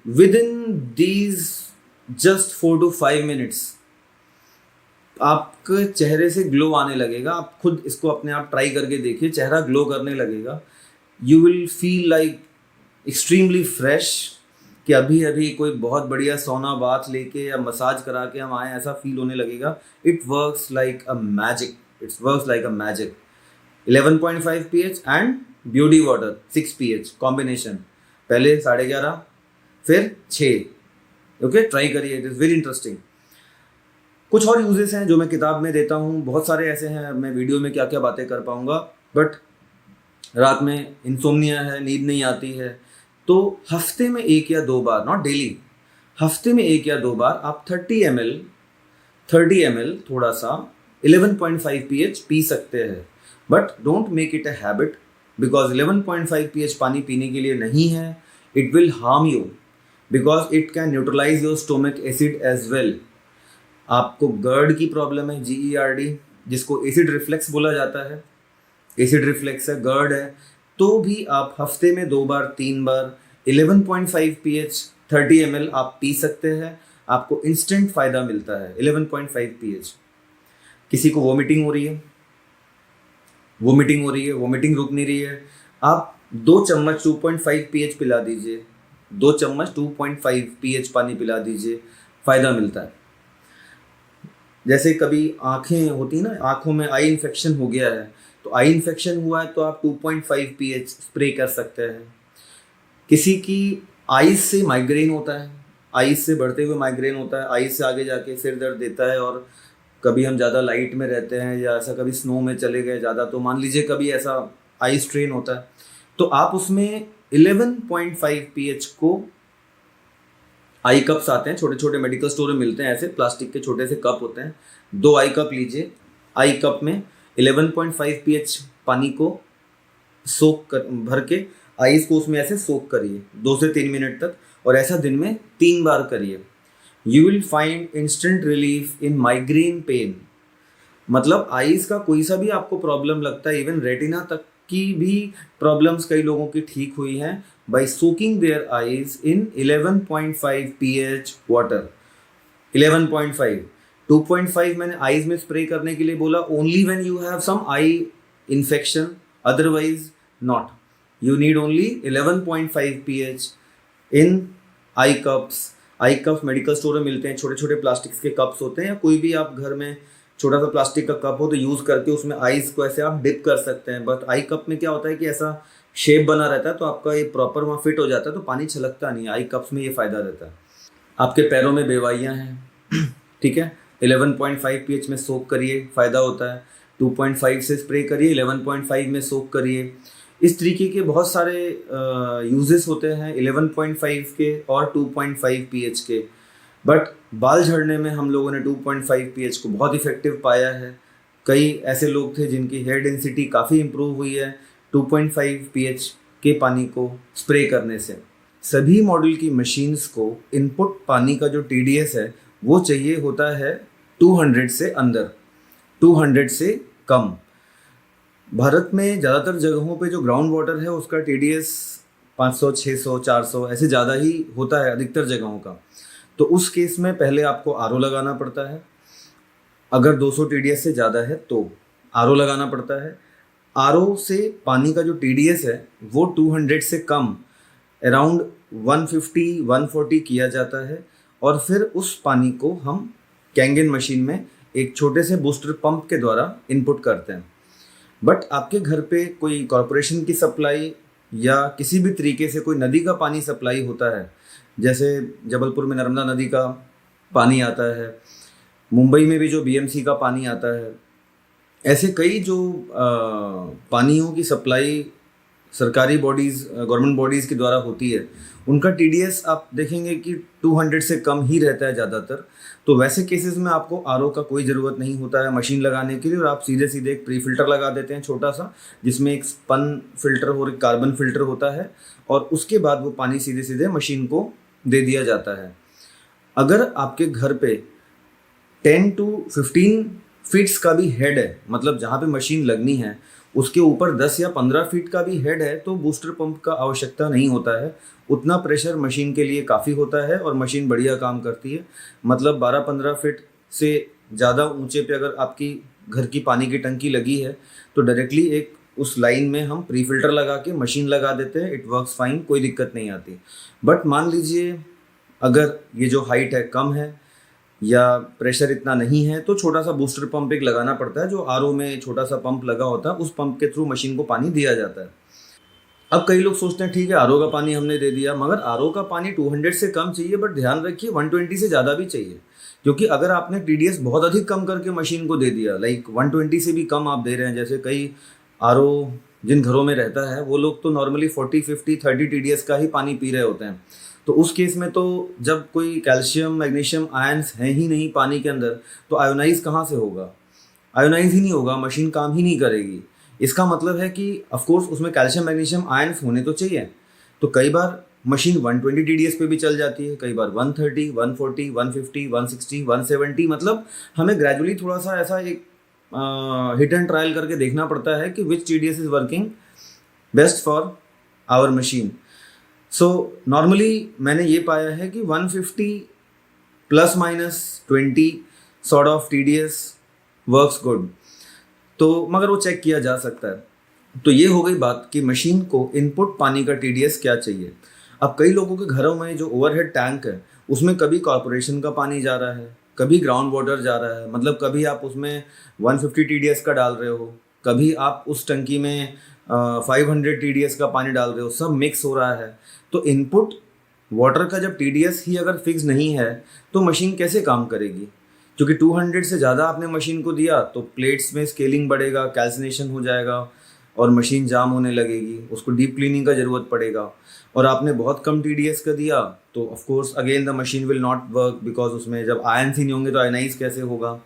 With in these just 4 to 5 minutes आपके चेहरे से ग्लो आने लगेगा। आप खुद इसको अपने आप ट्राई करके देखिए, चेहरा ग्लो करने लगेगा। You will feel like extremely fresh, कि अभी अभी कोई बहुत बढ़िया सोना बाथ लेके या मसाज करा के हम आए, ऐसा फील होने लगेगा। It works like a magic, 11.5 pH and beauty water 6 pH combination, पहले 11.5 फिर 6। ओके, ट्राई करिए, इट इज़ वेरी इंटरेस्टिंग। कुछ और यूजेस हैं जो मैं किताब में देता हूँ, बहुत सारे ऐसे हैं, मैं वीडियो में क्या क्या बातें कर पाऊँगा, बट रात में इंसोम्निया है, नींद नहीं आती है, तो हफ्ते में 1 या 2 बार, नॉट डेली, हफ्ते में 1 या 2 बार आप 30 ml थोड़ा सा 11.5 pH पी सकते हैं। But don't make it a habit, because 11.5 pH पानी पीने के लिए नहीं है। It will harm you because it can neutralize your stomach acid as well. आपको GERD की प्रॉब्लम है, GERD, जिसको एसिड रिफ्लेक्स बोला जाता है, एसिड रिफ्लेक्स है, GERD है, तो भी आप हफ्ते में 2 बार 3 बार 11.5 pH 30 ml आप पी सकते हैं, आपको इंस्टेंट फ़ायदा मिलता है। 11.5 pH। किसी को वोमिटिंग हो रही है, वोमिटिंग रुक नहीं रही है, आप 2 चम्मच 2.5 pH पिला दीजिए, 2 चम्मच 2.5 pH पानी पिला दीजिए, फ़ायदा मिलता है। जैसे कभी आँखें होती है ना, आँखों में आई इन्फेक्शन हो गया है, तो आई इन्फेक्शन हुआ है तो आप 2.5 pH स्प्रे कर सकते हैं। किसी की आईज से माइग्रेन होता है, आईज से बढ़ते हुए माइग्रेन होता है, आईज से आगे जाके सिर दर्द देता है, और कभी हम ज़्यादा लाइट में रहते हैं या ऐसा कभी स्नो में चले गए ज़्यादा, तो मान लीजिए कभी ऐसा आई स्ट्रेन होता है, तो आप उसमें 11.5 pH को, आई कप्स आते हैं, छोटे छोटे मेडिकल स्टोर में मिलते हैं, ऐसे प्लास्टिक के छोटे से कप होते हैं, 2 आई कप लीजिए, आई कप में 11.5 pH पानी को सोक कर भर के आइस को उसमें ऐसे सोक करिए 2 से 3 मिनट तक, और ऐसा दिन में 3 बार करिए। You will find instant relief in migraine pain. मतलब आइज का कोई सा भी आपको प्रॉब्लम लगता है, इवन रेटिना तक की भी प्रॉब्लम्स कई लोगों की ठीक हुई हैं by soaking their eyes in 11.5 pH water. 11.5, 2.5 मैंने आइज में स्प्रे करने के लिए बोला, only when you have some eye infection, otherwise not. You need only 11.5 pH in eye cups. Eye cups medical store में मिलते हैं, छोटे छोटे प्लास्टिक्स के कप्स होते हैं, या कोई भी आप घर में छोटा सा प्लास्टिक का कप हो तो यूज़ करके उसमें आइस को ऐसे आप डिप कर सकते हैं। बट आई कप में क्या होता है कि ऐसा शेप बना रहता है, तो आपका ये प्रॉपर वहाँ फिट हो जाता है, तो पानी छलकता नहीं है। आई कप्स में ये फ़ायदा रहता है। आपके पैरों में बेवाइयाँ हैं, ठीक है, 11.5 pH में सोक करिए, फ़ायदा होता है। 2.5 से स्प्रे करिए, 11.5 में सोक करिए। इस तरीके के बहुत सारे यूजेस होते हैं 11.5 के और 2.5 pH के। बट बाल झड़ने में हम लोगों ने 2.5 pH को बहुत इफेक्टिव पाया है। कई ऐसे लोग थे जिनकी हेयर डेंसिटी काफ़ी इम्प्रूव हुई है 2.5 pH के पानी को स्प्रे करने से। सभी मॉडल की मशीन्स को इनपुट पानी का जो TDS है वो चाहिए होता है 200 से अंदर, 200 से कम। भारत में ज़्यादातर जगहों पे जो ग्राउंड वाटर है उसका TDS 500, 600, 400 ऐसे ज़्यादा ही होता है अधिकतर जगहों का। तो उस केस में पहले आपको RO लगाना पड़ता है। अगर 200 TDS से ज़्यादा है तो RO लगाना पड़ता है। RO से पानी का जो TDS है वो 200 से कम अराउंड 150, 140 किया जाता है, और फिर उस पानी को हम कैंगन मशीन में एक छोटे से बूस्टर पंप के द्वारा इनपुट करते हैं। बट आपके घर पे कोई कॉरपोरेशन की सप्लाई या किसी भी तरीके से कोई नदी का पानी सप्लाई होता है, जैसे जबलपुर में नर्मदा नदी का पानी आता है, मुंबई में भी जो बीएमसी का पानी आता है, ऐसे कई जो पानियों की सप्लाई सरकारी बॉडीज़, गवर्नमेंट बॉडीज़ के द्वारा होती है, उनका टीडीएस आप देखेंगे कि 200 से कम ही रहता है ज़्यादातर। तो वैसे केसेस में आपको आरओ का कोई ज़रूरत नहीं होता है मशीन लगाने के लिए, और आप सीधे सीधे एक प्री फिल्टर लगा देते हैं छोटा सा, जिसमें एक स्पन फिल्टर और एक कार्बन फिल्टर होता है, और उसके बाद वो पानी सीधे सीधे मशीन को दे दिया जाता है। अगर आपके घर पे 10 to 15 फीट्स का भी हेड है, मतलब जहाँ पे मशीन लगनी है उसके ऊपर 10 या 15 फीट का भी हेड है, तो बूस्टर पंप का आवश्यकता नहीं होता है। उतना प्रेशर मशीन के लिए काफ़ी होता है और मशीन बढ़िया काम करती है। मतलब 12-15 फीट से ज़्यादा ऊंचे पे अगर आपकी घर की पानी की टंकी लगी है तो डायरेक्टली एक उस लाइन में हम प्री फिल्टर लगा के मशीन लगा देते हैं, इट वर्क्स फाइन, कोई दिक्कत नहीं आती। बट मान लीजिए अगर ये जो हाइट है कम है या प्रेशर इतना नहीं है, तो छोटा सा बूस्टर पंप एक लगाना पड़ता है, जो आरओ में छोटा सा पंप लगा होता है, उस पंप के थ्रू मशीन को पानी दिया जाता है। अब कई लोग सोचते हैं ठीक है आरओ का पानी हमने दे दिया, मगर आरओ का पानी 200 से कम चाहिए, बट ध्यान रखिए 120 से ज़्यादा भी चाहिए, क्योंकि अगर आपने टीडीएस बहुत अधिक कम करके मशीन को दे दिया, लाइक 120 से भी कम आप दे रहे हैं, जैसे कई आरओ जिन घरों में रहता है वो लोग तो नॉर्मली 40, 50, 30 टीडीएस का ही पानी पी रहे होते हैं। तो उस केस में तो जब कोई कैल्शियम मैग्नीशियम आयंस हैं ही नहीं पानी के अंदर, तो आयोनाइज कहाँ से होगा? आयोनाइज ही नहीं होगा, मशीन काम ही नहीं करेगी। इसका मतलब है कि ऑफकोर्स उसमें कैल्शियम मैग्नीशियम आयंस होने तो चाहिए। तो कई बार मशीन 120 टीडीएस पे भी चल जाती है, कई बार 130, 140, 150, 160, 170। मतलब हमें ग्रेजुअली थोड़ा सा ऐसा एक हिट एंड ट्रायल करके देखना पड़ता है कि which TDS is working best for our machine. So normally मैंने ये पाया है कि 150 ±20 sort of TDS works good. तो मगर वो चेक किया जा सकता है। तो ये हो गई बात कि मशीन को इनपुट पानी का TDS क्या चाहिए। अब कई लोगों के घरों में जो ओवरहेड टैंक है उसमें कभी कॉर्पोरेशन का पानी जा रहा है, कभी ग्राउंड वाटर जा रहा है, मतलब कभी आप उसमें 150 TDS का डाल रहे हो, कभी आप उस टंकी में 500 TDS का पानी डाल रहे हो, सब मिक्स हो रहा है। तो इनपुट वाटर का जब TDS ही अगर फिक्स नहीं है तो मशीन कैसे काम करेगी? क्योंकि 200 से ज़्यादा आपने मशीन को दिया तो प्लेट्स में स्केलिंग बढ़ेगा, कैल्सिनेशन हो जाएगा और मशीन जाम होने लगेगी, उसको डीप क्लीनिंग का ज़रूरत पड़ेगा। और आपने बहुत कम TDS का दिया तो of course again the machine will not work, because उसमें जब आयंस ही नहीं होंगे तो आयनाइज कैसे होगा।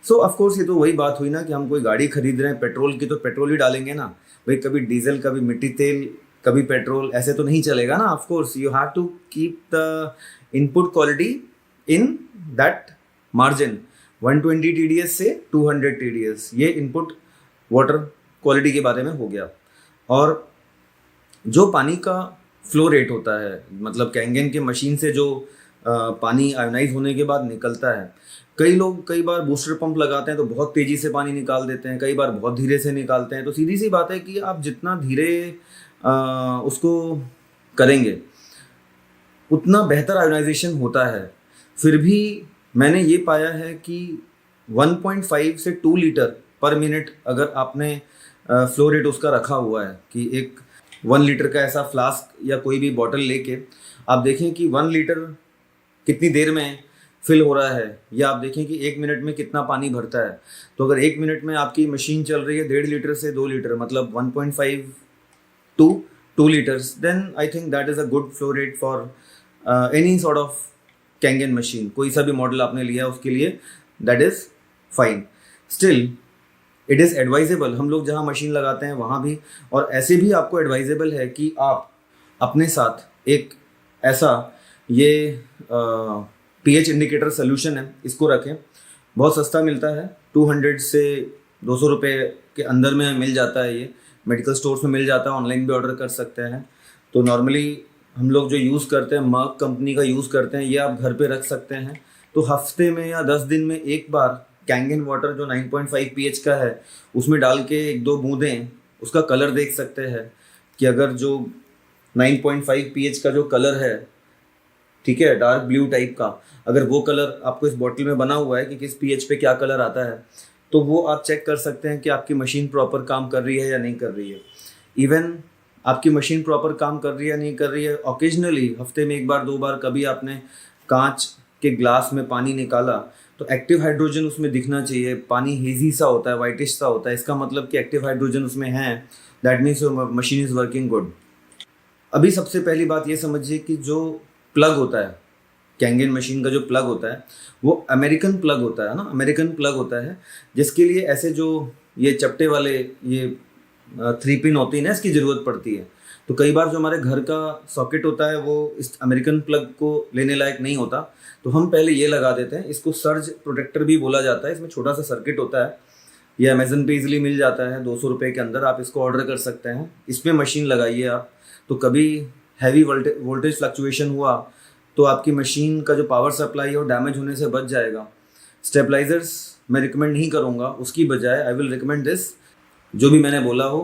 सो ऑफ कोर्स ये तो वही बात हुई ना कि हम कोई गाड़ी खरीद रहे हैं पेट्रोल की, तो पेट्रोल ही डालेंगे ना भाई, कभी डीजल, कभी मिट्टी तेल, कभी पेट्रोल, ऐसे तो नहीं चलेगा ना। Of course you have to keep the input quality in that margin, 120 TDS से 200 TDS। ये इनपुट वाटर क्वालिटी के बारे में हो गया। और जो पानी का फ्लो रेट होता है, मतलब कैंगन के मशीन से जो पानी आयोनाइज होने के बाद निकलता है, कई लोग कई बार बूस्टर पंप लगाते हैं तो बहुत तेज़ी से पानी निकाल देते हैं, कई बार बहुत धीरे से निकालते हैं। तो सीधी सी बात है कि आप जितना धीरे उसको करेंगे उतना बेहतर आयोनाइजेशन होता है। फिर भी मैंने ये पाया है कि 1.5 से 2 लीटर पर मिनट अगर आपने फ्लो रेट उसका रखा हुआ है कि एक 1 लीटर का ऐसा फ्लास्क या कोई भी बॉटल लेके आप देखें कि 1 लीटर कितनी देर में फिल हो रहा है, या आप देखें कि 1 मिनट में कितना पानी भरता है। तो अगर 1 मिनट में आपकी मशीन चल रही है 1.5 लीटर से 2 लीटर, मतलब 1.5 to 2 liters, then I think that is a good flow rate for any sort of Kangen machine। कोई सा भी मॉडल आपने लिया उसके लिए that is fine। Still it is advisable, हम लोग जहाँ मशीन लगाते हैं वहाँ भी, और ऐसे भी आपको एडवाइजेबल है कि आप अपने साथ एक ऐसा ये pH इंडिकेटर सोल्यूशन है, इसको रखें। बहुत सस्ता मिलता है, 200 से 200 रुपये के अंदर में मिल जाता है, ये मेडिकल स्टोर्स में मिल जाता है, ऑनलाइन भी ऑर्डर कर सकते हैं। तो नॉर्मली हम लोग जो यूज़ करते हैं मर्क कंपनी का यूज़ करते हैं, ये आप घर पे रख सकते हैं। तो हफ्ते में या 10 दिन में एक बार कैंगन वाटर जो 9.5 pH का है उसमें डाल के 1-2 बूंदें उसका कलर देख सकते हैं कि अगर जो 9.5 pH का जो कलर है ठीक है, डार्क ब्लू टाइप का, अगर वो कलर आपको इस बॉटल में बना हुआ है कि किस पीएच पे क्या कलर आता है, तो वो आप चेक कर सकते हैं कि आपकी मशीन प्रॉपर काम कर रही है या नहीं कर रही है। इवन आपकी मशीन प्रॉपर काम कर रही है या नहीं कर रही है, ओकेजनली हफ्ते में 1 बार 2 बार कभी आपने कांच के ग्लास में पानी निकाला तो एक्टिव हाइड्रोजन उसमें दिखना चाहिए। पानी हेजी सा होता है, वाइटिश सा होता है, इसका मतलब कि एक्टिव हाइड्रोजन उसमें है, that means your machine is working good. अभी सबसे पहली बात ये समझिए कि जो प्लग होता है, कैंगन मशीन का जो प्लग होता है वो अमेरिकन प्लग होता है ना, अमेरिकन प्लग होता है, जिसके लिए ऐसे जो ये चपटे वाले ये 3 पिन होती है ना, इसकी ज़रूरत पड़ती है। तो कई बार जो हमारे घर का सॉकेट होता है वो इस अमेरिकन प्लग को लेने लायक नहीं होता, तो हम पहले ये लगा देते हैं। इसको सर्ज प्रोटेक्टर भी बोला जाता है। इसमें छोटा सा सर्किट होता है, ये अमेजन पे इजीली मिल जाता है, 200 रुपये के अंदर आप इसको ऑर्डर कर सकते हैं। इसमें मशीन लगाइए आप, तो कभी हैवी वोल्टेज फ्लक्चुएशन हुआ तो आपकी मशीन का जो पावर सप्लाई है वो डैमेज होने से बच जाएगा। स्टेबलाइजर्स मैं रिकमेंड नहीं करूँगा, उसकी बजाय आई विल रिकमेंड दिस, जो भी मैंने बोला हो